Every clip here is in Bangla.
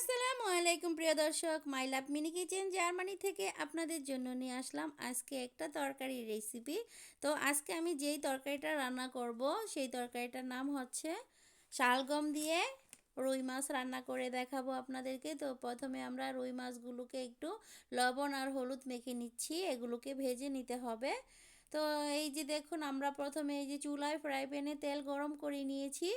আসসালামু আলাইকুম প্রিয় দর্শক, মাই লাভ মিনি কিচেন জার্মানি থেকে আপনাদের জন্য নিয়ে আসলাম আজকে একটা তরকারির রেসিপি। তো আজকে আমি যেই তরকারিটা রান্না করব সেই তরকারিটার নাম হচ্ছে শালগম দিয়ে রুই মাছ রান্না করে দেখাবো আপনাদেরকে। তো প্রথমে আমরা রুই মাছগুলোকে একটু লবণ আর হলুদ মেখে নিচ্ছি, এগুলোকে ভেজে নিতে হবে। তো এই যে দেখুন, আমরা প্রথমে এই যে চুলায় ফ্রাই প্যানে তেল গরম করে নিয়েছি।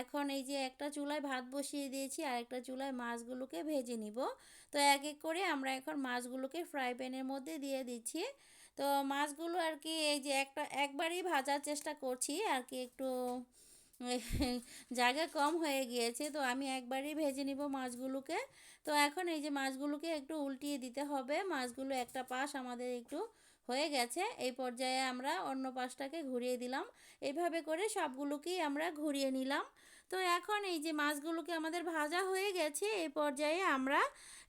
এখন এই যে একটা চুলায় ভাত বসিয়ে দিয়েছি আর একটা চুলায় মাছগুলোকে ভেজে নিব। তো এক এক করে আমরা এখন মাছগুলোকে ফ্রাই প্যানের মধ্যে দিয়ে দিচ্ছি। তো মাছগুলো আর কি এই যে একবারই ভাজার চেষ্টা করছি আর কি, একটু জায়গা কম হয়ে গিয়েছে, তো আমি একবারই ভেজে নিব মাছগুলোকে। তো এখন এই যে মাছগুলোকে একটু উল্টিয়ে দিতে হবে। মাছগুলো একটা পাশ আমাদের একটু হয়ে গেছে, এই পর্যায়ে আমরা অন্য পাশটাকে ঘুরিয়ে দিলাম। এইভাবে করে সবগুলোকেই আমরা ঘুরিয়ে নিলাম। তো এখন এই যে মাছগুলোকে আমাদের ভাজা হয়ে গেছে, এই পর্যায়ে আমরা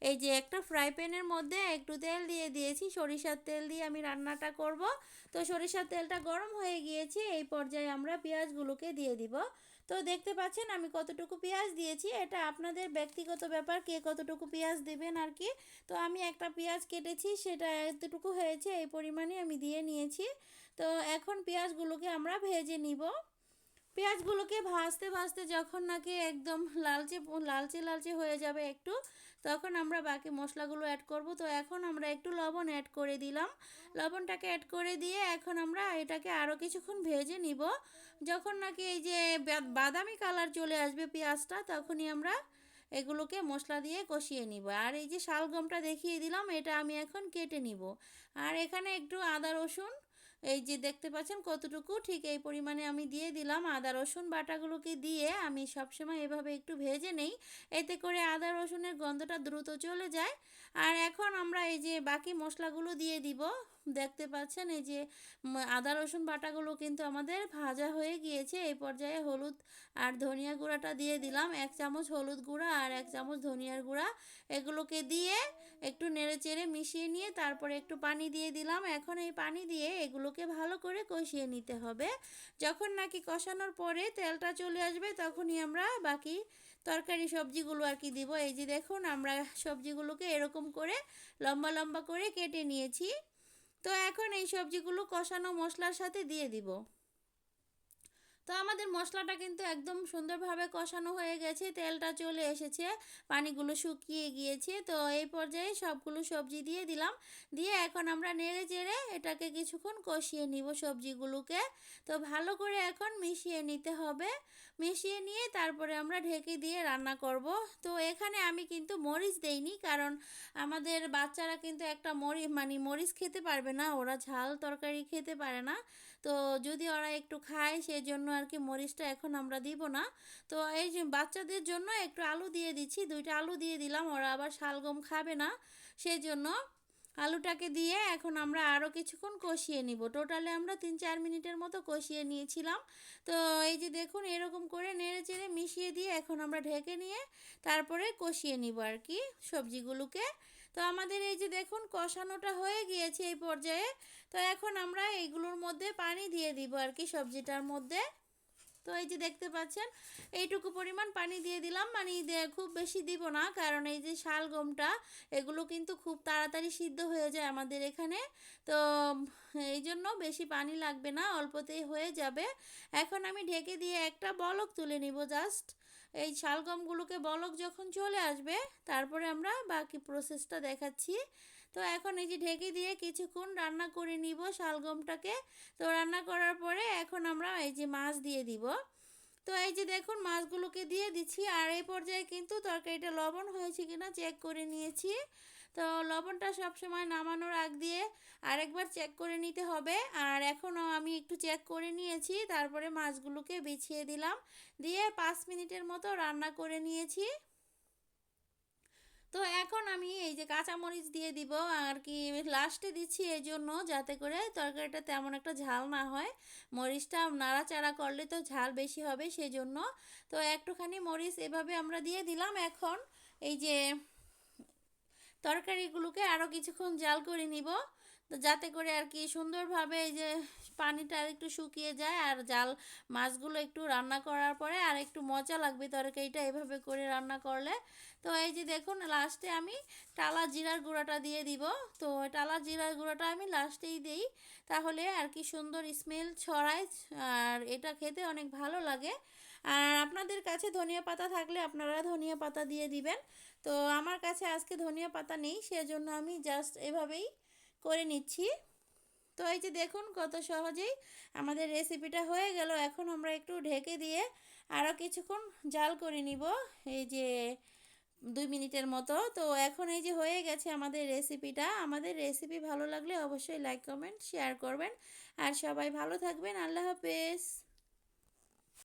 এই যে একটা ফ্রাই প্যানের মধ্যে একটু তেল দিয়ে দিয়েছি, সরিষার তেল দিয়ে আমি রান্নাটা করব। তো সরিষার তেলটা গরম হয়ে গিয়েছে, এই পর্যায়ে আমরা পেঁয়াজগুলোকে দিয়ে দিব। তো দেখতে পাচ্ছেন আমি কতটুকু পেঁয়াজ দিয়েছি, এটা আপনাদের ব্যক্তিগত ব্যাপার, কে কতটুকু পেঁয়াজ দেবেন আর কি। তো আমি একটা পেঁয়াজ কেটেছি, সেটা এতটুকু হয়েছে, এই পরিমাণে আমি দিয়ে নিয়েছি। তো এখন পেঁয়াজগুলোকে আমরা ভেজে নিব। পেঁয়াজগুলোকে ভাজতে ভাজতে যখন নাকি একদম লালচে লালচে লালচে হয়ে যাবে একটু, তখন আমরা বাকি মশলাগুলো অ্যাড করব। তো এখন আমরা একটু লবণ অ্যাড করে দিলাম। লবণটাকে অ্যাড করে দিয়ে এখন আমরা এটাকে আরও কিছুক্ষণ ভেজে নিব। যখন নাকি এই যে বাদামি কালার চলে আসবে পেঁয়াজটা, তখনই আমরা এগুলোকে মশলা দিয়ে কষিয়ে নিব। আর এই যে শালগমটা দেখিয়ে দিলাম, এটা আমি এখন কেটে নিব। আর এখানে একটু আদা রসুন, এই যে দেখতে পাচ্ছেন কতটুকু, ঠিক এই পরিমাণে আমি দিয়ে দিলাম। আদা রসুন বাটাগুলোকে দিয়ে আমি সবসময় এভাবে একটু ভেজে নেই, এতে করে আদা রসুনের গন্ধটা দ্রুত চলে যায়। আর এখন আমরা এই যে বাকি মশলাগুলো দিয়ে দিব। দেখতে পাচ্ছেন এই যে আদা রসুন বাটাগুলো কিন্তু আমাদের ভাজা হয়ে গিয়েছে। এই পর্যায়ে হলুদ আর ধনিয়া গুঁড়াটা দিয়ে দিলাম, 1 চামচ হলুদ গুঁড়া আর 1 চামচ ধনিয়ার গুঁড়া। এগুলোকে দিয়ে একটু নেড়েচেড়ে মিশিয়ে নিয়ে তারপরে একটু পানি দিয়ে দিলাম। এখন এই পানি দিয়ে এগুলোকে ভালো করে কষিয়ে নিতে হবে। যখন নাকি কষানোর পরে তেলটা চলে আসবে, তখনই আমরা বাকি তরকারি সবজিগুলো আর কি দিব। এই যে দেখুন, আমরা সবজিগুলোকে এরকম করে লম্বা লম্বা করে কেটে নিয়েছি। তো এখন এই সবজিগুলো কষানো মশলার সাথে দিয়ে দিব। তো আমাদের মশলাটা কিন্তু একদম সুন্দরভাবে কষানো হয়ে গেছে, তেলটা চলে এসেছে, পানিগুলো শুকিয়ে গিয়েছে। তো এই পর্যায়ে সবগুলো সবজি দিয়ে দিলাম। দিয়ে এখন আমরা নেড়ে চেড়ে এটাকে কিছুক্ষণ কষিয়ে নিব সবজিগুলোকে। তো ভালো করে এখন মিশিয়ে নিতে হবে। মিশিয়ে নিয়ে তারপরে আমরা ঢেকে দিয়ে রান্না করব। তো এখানে আমি কিন্তু মরিচ দেইনি, কারণ আমাদের বাচ্চারা কিন্তু একটা মরিচ খেতে পারবে না, ওরা ঝাল তরকারি খেতে পারে না। তো যদি ওরা একটু খায় সেজন্য আর কি মরিচটা এখন আমরা দিব না। তো এই যে বাচ্চাদের জন্য একটু আলু দিয়ে দিচ্ছি, 2টা আলু দিয়ে দিলাম, ওরা আবার শালগম খাবে না, সেজন্য আলুটাকে দিয়ে এখন আমরা আরও কিছুক্ষণ কষিয়ে নিব। টোটালে আমরা 3-4 মিনিটের মতো কষিয়ে নিয়েছিলাম। তো এই যে দেখুন, এরকম করে নেড়ে চেড়ে মিশিয়ে দিয়ে এখন আমরা ঢেকে নিয়ে তারপরে কষিয়ে নিব আর কি সবজিগুলোকে। তো আমাদের এই যে দেখুন কষানোটা হয়ে গিয়েছে এই পর্যায়ে। তো এখন আমরা এইগুলোর মধ্যে পানি দিয়ে দিব আর কি, সবজিটার মধ্যে। তো এই যে দেখতে পাচ্ছেন এইটুকু পরিমাণ পানি দিয়ে দিলাম, মানে খুব বেশি দিব না, কারণ এই যে শালগমটা এগুলো কিন্তু খুব তাড়াতাড়ি সিদ্ধ হয়ে যায় আমাদের এখানে। তো এই জন্য বেশি পানি লাগবে না, অল্পতেই হয়ে যাবে। এখন আমি ঢেকে দিয়ে একটা বলক তুলে নিব জাস্ট। এই শালগমগুলোকে বলক যখন চলে আসবে, তারপরে আমরা বাকি প্রসেসটা দেখাচ্ছি। তো এখন এই যে ঢেকে দিয়ে কিছুক্ষণ রান্না করে নিব শালগমটাকে। তো রান্না করার পরে এখন আমরা এই যে মাছ দিয়ে দিব। তো এই যে দেখুন মাছগুলোকে দিয়ে দিচ্ছি, আর এই পর্যায়ে কিন্তু তরকারিটা লবণ হয়েছে কিনা চেক করে নিয়েছি। তো লবণটা সবসময় নামানোর আগ দিয়ে আরেকবার চেক করে নিতে হবে। আর এখনও আমি একটু চেক করে নিয়েছি, তারপরে মাছগুলোকে বিছিয়ে দিলাম, দিয়ে 5 মিনিটের মতো রান্না করে নিয়েছি। তো এখন আমি এই যে কাঁচামরিচ দিয়ে দিব আর কি, লাস্টে দিচ্ছি এই জন্য যাতে করে তরকারিটা তেমন একটা ঝাল না হয়। মরিচটা নাড়াচাড়া করলে তো ঝাল বেশি হবে সেজন্য। তো একটুখানি মরিচ এভাবে আমরা দিয়ে দিলাম। এখন এই যে তরকারিগুলোকে আরও কিছুক্ষণ জাল করে নিব। তো যাতে করে আর কি সুন্দরভাবে এই যে পানিটা আর একটু শুকিয়ে যায়, আর জাল মাছগুলো একটু রান্না করার পরে আর একটু মজা লাগবে তরকারিটা এভাবে করে রান্না করলে। তো এই যে দেখুন লাস্টে আমি টালা জিরার গুঁড়াটা দিয়ে দিব। তো টালা জিরার গুঁড়াটা আমি লাস্টেই দিই, তাহলে আর কি সুন্দর স্মেল ছড়ায়, আর এটা খেতে অনেক ভালো লাগে। আর আপনাদের কাছে ধনিয়া পাতা থাকলে আপনারা ধনিয়া পাতা দিয়ে দিবেন। তো আমার কাছে আজকে ধনিয়া পাতা নেই, সেজন্য আমি জাস্ট এভাবেই করে নিচ্ছি। তো এই যে দেখুন কত সহজেই আমাদের রেসিপিটা হয়ে গেল। এখন আমরা একটু ঢেকে দিয়ে আরও কিছুক্ষণ জাল করে নিব, এই যে 2 মিনিটের মতো। তো এখন এই যে হয়ে গেছে আমাদের রেসিপিটা। আমাদের রেসিপি ভালো লাগলে অবশ্যই লাইক কমেন্ট শেয়ার করবেন, আর সবাই ভালো থাকবেন। আল্লাহ হাফেজ।